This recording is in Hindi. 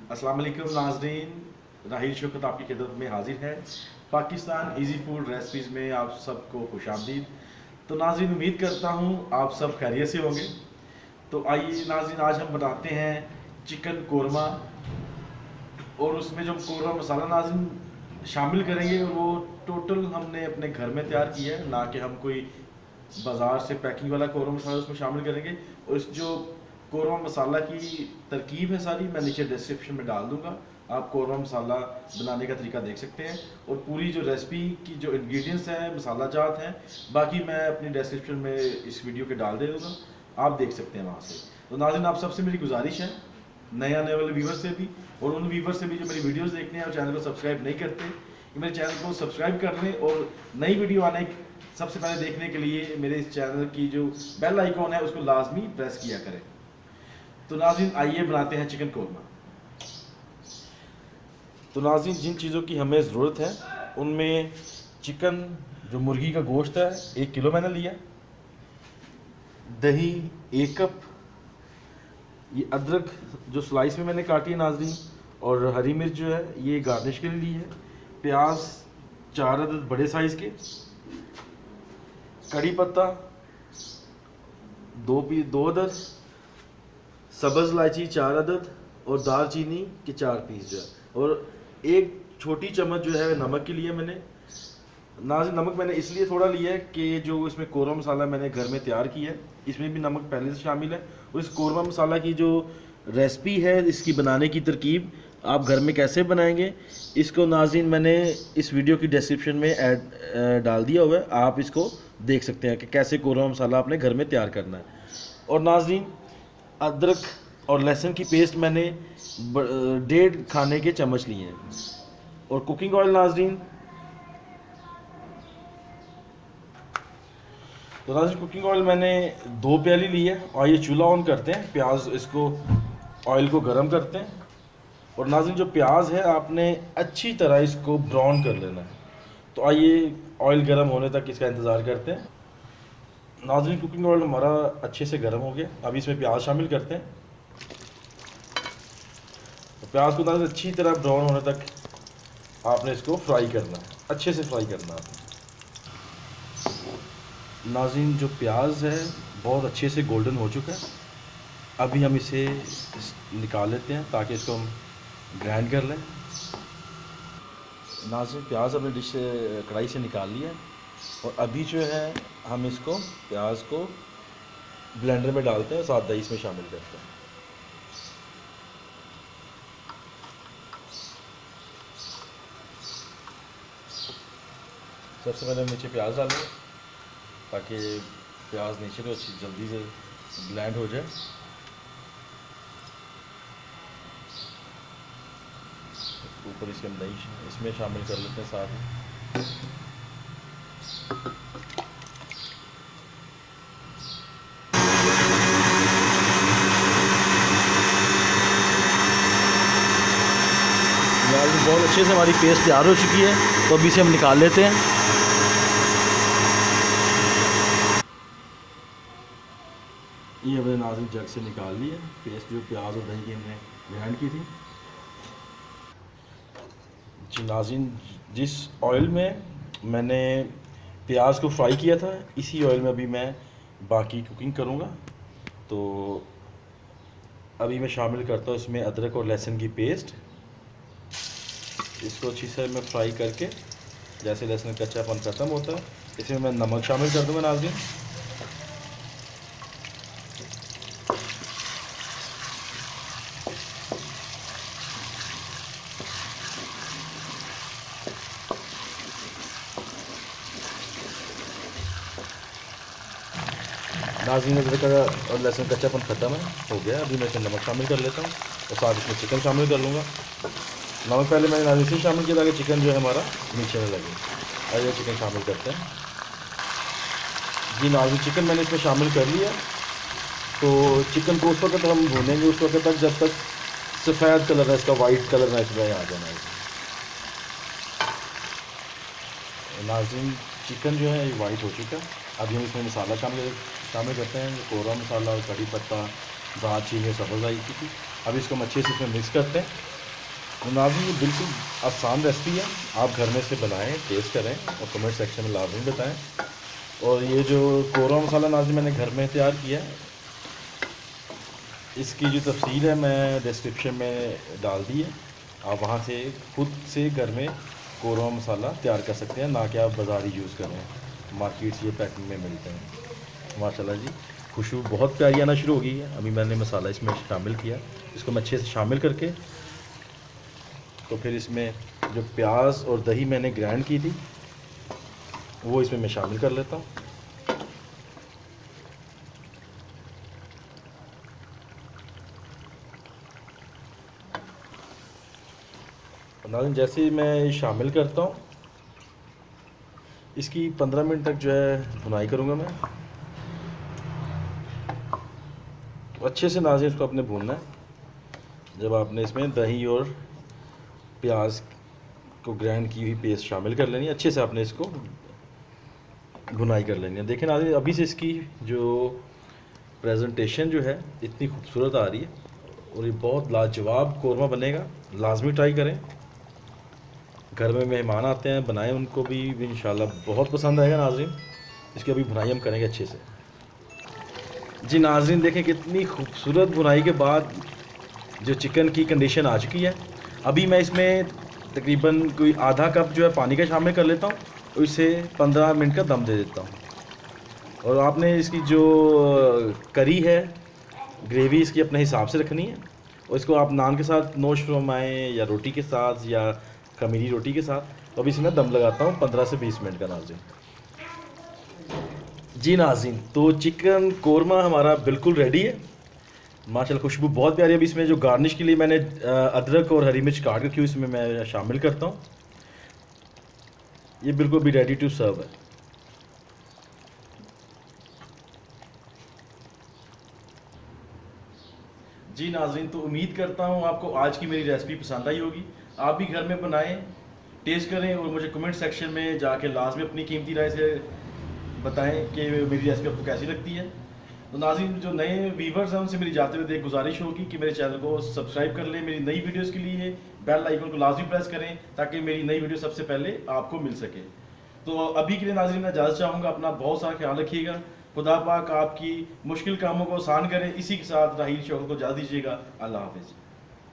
अस्सलाम वालेकुम नाज़रीन, राहिल शौकत आपकी खिदमत में हाजिर है। पाकिस्तान इजी फूड रेसिपीज़ में आप सबको खुशामदीद। तो नाज़रीन, उम्मीद करता हूँ आप सब खैरियत से होंगे। तो आइए नाज़रीन, आज हम बनाते हैं चिकन कोरमा, और उसमें जो कोरमा मसाला नाज़रीन शामिल करेंगे वो टोटल हमने अपने घर में तैयार किया है, ना कि हम कोई बाज़ार से पैकिंग वाला कोरमा मसाला उसमें शामिल करेंगे। और इस जो कोरमा मसाला की तरकीब है सारी मैं नीचे डिस्क्रिप्शन में डाल दूंगा, आप कोरमा मसाला बनाने का तरीका देख सकते हैं। और पूरी जो रेसिपी की जो इंग्रेडिएंट्स हैं, मसाला जात हैं, बाकी मैं अपनी डिस्क्रिप्शन में इस वीडियो के डाल दे दूँगा, आप देख सकते हैं वहाँ से। तो नाज़रीन, आप सबसे मेरी गुजारिश है, नए आने वाले व्यूवर से भी और उन व्यूवर से भी जो मेरी वीडियोस देखते हैं और चैनल को सब्सक्राइब नहीं करते, कि मेरे चैनल को सब्सक्राइब कर लें और नई वीडियो आने सबसे पहले देखने के लिए मेरे इस चैनल की जो बेल आइकॉन है उसको लाजमी प्रेस किया करें। तो नाज़रीन, आइए बनाते हैं चिकन कोरमा। तो नाज़रीन, जिन चीज़ों की हमें ज़रूरत है उनमें चिकन, जो मुर्गी का गोश्त है 1 किलो मैंने लिया, दही 1 कप, ये अदरक जो स्लाइस में मैंने काटी है नाज़रीन, और हरी मिर्च जो है ये गार्निश के लिए ली है, प्याज 4 अदद बड़े साइज़ के, कड़ी पत्ता 2 अदद, सब्ज़ इलायची 4 अदद, और दालचीनी के 4 पीस जो है, और 1 छोटी चम्मच जो है नमक के लिए मैंने। नाज़रीन, नमक मैंने इसलिए थोड़ा लिया है कि जो इसमें कोरमा मसाला मैंने घर में तैयार किया है इसमें भी नमक पहले से शामिल है। और इस कोरमा मसाला की जो रेसिपी है, इसकी बनाने की तरकीब आप घर में कैसे बनाएंगे, इसको नाज़रीन मैंने इस वीडियो की डिस्क्रिप्शन में डाल दिया हुआ है, आप इसको देख सकते हैं कि कैसे कोरमा मसाला आपने घर में तैयार करना है। और नाज़रीन, अदरक और लहसुन की पेस्ट मैंने 1.5 खाने के चम्मच लिए हैं। और कुकिंग ऑयल नाज़रीन, तो नाज़रीन कुकिंग ऑयल मैंने 2 प्याली ली है। और ये चूल्हा ऑन करते हैं, प्याज इसको ऑयल को गर्म करते हैं। और नाज़रीन, जो प्याज है आपने अच्छी तरह इसको ब्राउन कर लेना है। तो आइए ऑयल गर्म होने तक इसका इंतज़ार करते हैं। नाज़रीन, कुकिंग ऑयल हमारा अच्छे से गर्म हो गया, अभी इसमें प्याज शामिल करते हैं। तो प्याज को नाज़रीन अच्छी तरह ब्राउन होने तक आपने इसको फ्राई करना है, अच्छे से फ्राई करना है। नाज़रीन, जो प्याज है बहुत अच्छे से गोल्डन हो चुका है, अभी हम इसे निकाल लेते हैं ताकि इसको हम ग्राइंड कर लें। नाज़रीन, प्याज हमने डिश से कढ़ाई से निकाल लिया है, और अभी जो है हम इसको प्याज को ब्लेंडर में डालते हैं, साथ दही इसमें शामिल करते हैं। सबसे पहले हम नीचे प्याज डालेंगे ताकि प्याज नीचे तो अच्छी जल्दी से ब्लेंड हो जाए। ऊपर इसके हम दही इसमें शामिल कर लेते हैं साथ ही। बहुत अच्छे से हमारी पेस्ट तैयार हो चुकी है, तो अभी इसे हम निकाल लेते हैं। ये हमने नाज़रीन जग से निकाल ली है पेस्ट, जो प्याज और दही की हमने ग्राइंड की थी। जी नाज़रीन, जिस ऑयल में मैंने प्याज को फ्राई किया था, इसी ऑयल में अभी मैं बाकी कुकिंग करूँगा। तो अभी मैं शामिल करता हूँ इसमें अदरक और लहसुन की पेस्ट। इसको अच्छी से मैं फ्राई करके जैसे लहसुन कच्चापन ख़त्म होता है, इसमें मैं नमक शामिल कर दूँगा नाज़रीन। नाज़रीन, अदरक और लहसुन कच्चापन ख़त्म है, हो गया। अभी मैं इसमें नमक शामिल कर लेता हूँ और साथ इसमें चिकन शामिल कर लूँगा। नमक पहले मैंने नाज़रीन से शामिल किया ताकि चिकन जो है हमारा नीचे न लगे। आइए चिकन शामिल करते हैं। जी नाज़रीन, चिकन मैंने इसमें शामिल कर लिया। तो चिकन को उस वक्त हम भूनेंगे, उस वक्त तक जब तक सफ़ेद कलर है इसका, वाइट कलर ना इसमें आ जाना है। नाज़रीन, चिकन जो है ये वाइट हो चुका है। अभी हम इसमें मसाला शामिल करते हैं, कोरा मसाला, कड़ी पत्ता, दालचीनी, सब्ज़ इलायची थी। अब इसको हम अच्छे से इसमें मिक्स करते हैं। तो नाज़रीन ये बिल्कुल आसान रेसिपी है, आप घर में इसे बनाएं, टेस्ट करें और कमेंट सेक्शन में लाजमी बताएं। और ये जो कोरमा मसाला नाज़रीन मैंने घर में तैयार किया है, इसकी जो तफसील है मैं डिस्क्रिप्शन में डाल दी है, आप वहाँ से खुद से घर में कोरमा मसाला तैयार कर सकते हैं, ना कि आप बाज़ारी यूज़ करें, मार्केट से ये पैकिंग में मिलते हैं। माशाल्लाह जी खुशबू बहुत प्यारी आना शुरू हो गई है। अभी मैंने मसाला इसमें शामिल किया, इसको मैं अच्छे से शामिल करके तो फिर इसमें जो प्याज और दही मैंने ग्राइंड की थी वो इसमें मैं शामिल कर लेता हूँ। नाज़रीन जैसे ही मैं शामिल करता हूँ, इसकी 15 मिनट तक जो है भुनाई करूँगा मैं। तो अच्छे से नाज़रीन इसको आपने भूनना है। जब आपने इसमें दही और प्याज को ग्राइंड की हुई पेस्ट शामिल कर लेनी है, अच्छे से आपने इसको भुनाई कर लेनी है। देखें नाज़रीन अभी से इसकी जो प्रेजेंटेशन जो है इतनी खूबसूरत आ रही है और ये बहुत लाजवाब कोरमा बनेगा। लाजमी ट्राई करें, घर में मेहमान आते हैं बनाएं, उनको भी इंशाल्लाह बहुत पसंद आएगा। नाज़रीन इसकी अभी भुनाई हम करेंगे अच्छे से। जी नाज़रीन देखें कितनी खूबसूरत भुनाई के बाद जो चिकन की कंडीशन आ चुकी है। अभी मैं इसमें तकरीबन कोई आधा कप जो है पानी का शामिल कर लेता हूँ और इसे 15 मिनट का दम दे देता हूँ। और आपने इसकी जो करी है, ग्रेवी इसकी अपने हिसाब से रखनी है और इसको आप नान के साथ नोश फरमाएँ या रोटी के साथ या खमीरी रोटी के साथ। तो अभी इसमें दम लगाता हूँ 15 से 20 मिनट का नाज़रीन। जी नाज़रीन तो चिकन कोरमा हमारा बिल्कुल रेडी है। माशाल्लाह खुशबू बहुत प्यारी है। अभी इसमें जो गार्निश के लिए मैंने अदरक और हरी मिर्च काट रखी हुई इसमें मैं शामिल करता हूँ। ये बिल्कुल भी रेडी टू सर्व है। जी नाज़रीन तो उम्मीद करता हूँ आपको आज की मेरी रेसिपी पसंद आई होगी। आप भी घर में बनाएं, टेस्ट करें और मुझे कमेंट सेक्शन में जाके लाजमी अपनी कीमती राय से बताएं कि मेरी रेसिपी आपको कैसी लगती है। तो नाज़रीन जो नए व्यूवर्स हैं उनसे मेरी जाते हुए एक गुजारिश होगी कि मेरे चैनल को सब्सक्राइब कर लें। मेरी नई वीडियोस के लिए बेल आइकन को लाजमी प्रेस करें ताकि मेरी नई वीडियो सबसे पहले आपको मिल सके। तो अभी के लिए नाज़रीन मैं इजाज़त चाहूँगा, अपना बहुत सारा ख्याल रखिएगा। खुदा पाक आपकी मुश्किल कामों को आसान करें। इसी के साथ राहील शौकत को इजाज़त दीजिएगा। अल्लाह हाफिज़।